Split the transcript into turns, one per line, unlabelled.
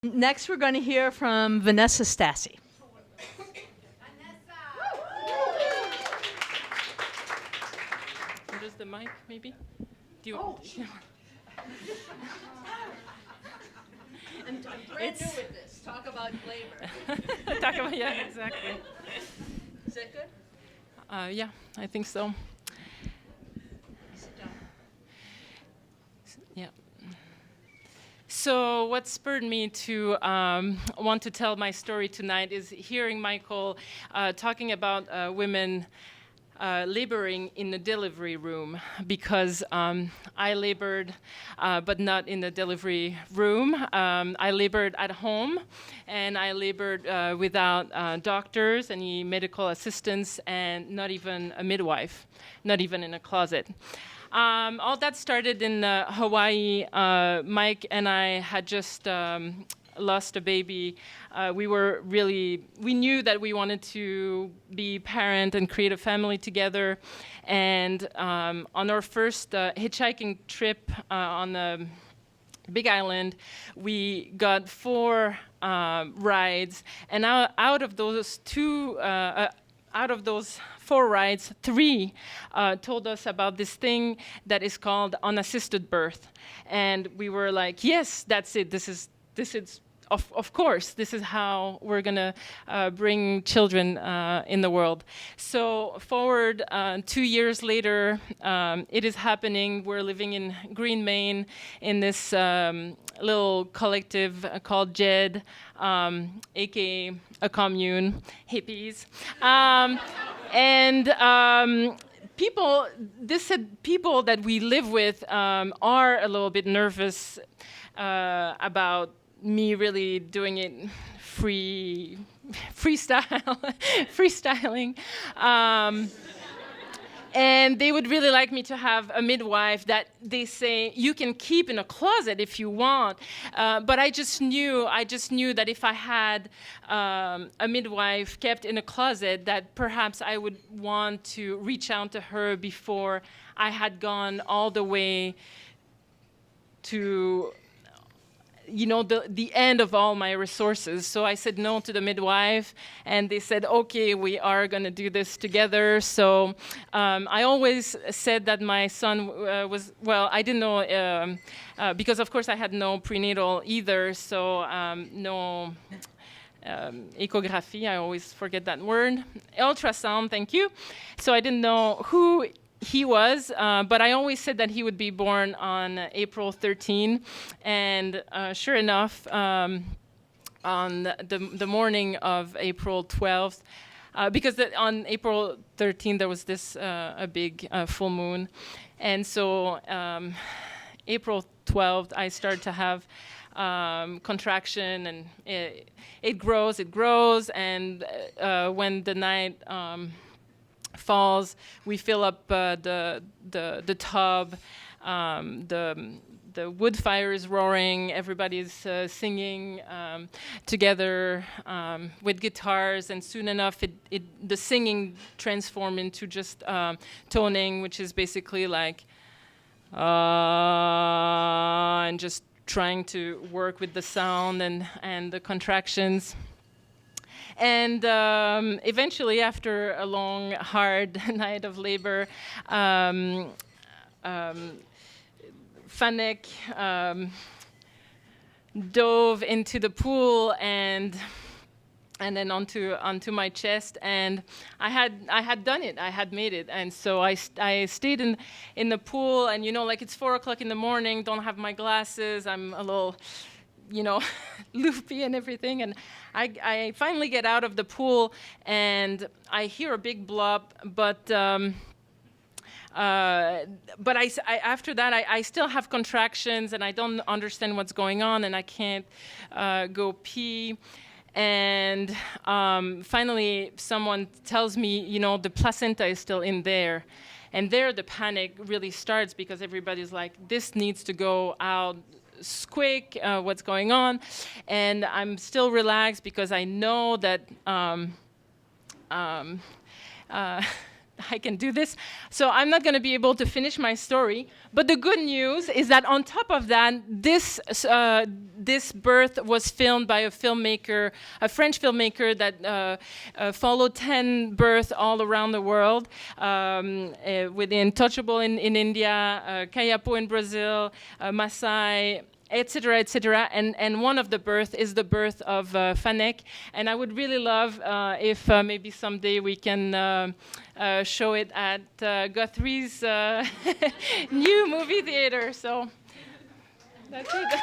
Next, we're going to hear from Vanessa Stassi.
Where's the mic, maybe? Do you
And I'm brand new with this. Talk about flavor.
Talk about, yeah, exactly.
Is that good?
Yeah, I think so.
Sit down.
Yeah. So what spurred me to want to tell my story tonight is hearing Michael talking about women laboring in the delivery room, because I labored, but not in the delivery room. I labored at home, and I labored without doctors, any medical assistants, and not even a midwife, not even in a closet. All that started in Hawaii. Mike and I had just lost a baby. We knew that we wanted to be parent and create a family together. And on our first hitchhiking trip on the Big Island, we got 4 rides, and out of those 4 rides, 3 told us about this thing that is called unassisted birth. And we were like, yes, that's it. This is of course, this is how we're going to bring children in the world. So forward 2 years later, it is happening. We're living in Green, Maine, in this little collective called JED, aka a commune, hippies. People that we live with are a little bit nervous about me really doing it freestyling. And they would really like me to have a midwife that they say you can keep in a closet if you want. But I just knew that if I had a midwife kept in a closet, that perhaps I would want to reach out to her before I had gone all the way to the end of all my resources. So I said no to the midwife, and they said, okay, we are going to do this together. So I always said that my son I didn't know, because of course I had no prenatal either, so no ecography, I always forget that word. Ultrasound, thank you. So I didn't know who he was, but I always said that he would be born on April 13, and sure enough, on the morning of April 12th, because on April 13th there was this a big full moon, and so April 12th I started to have contraction, and it grows, and when the night falls, we fill up the tub. The wood fire is roaring. Everybody's singing together with guitars, and soon enough, the singing transformed into just toning, which is basically like and just trying to work with the sound and the contractions. And eventually, after a long, hard night of labor, Fanek dove into the pool and then onto my chest, and I had done it. I had made it, and so I stayed in the pool, and like it's 4:00 in the morning. Don't have my glasses. I'm a little, loopy and everything, and I finally get out of the pool, and I hear a big blop, but after that, I still have contractions, and I don't understand what's going on, and I can't go pee. And finally, someone tells me, the placenta is still in there. And there, the panic really starts, because everybody's like, this needs to go out quick, what's going on? And I'm still relaxed, because I know that I can do this. So I'm not going to be able to finish my story. But the good news is that on top of that, this birth was filmed by a filmmaker, a French filmmaker that followed 10 births all around the world, with the Untouchable in India, Kayapo in Brazil, Maasai, etc., etc. And one of the births is the birth of Fanek. And I would really love if maybe someday we can show it at Guthrie's new movie theater. So that's it.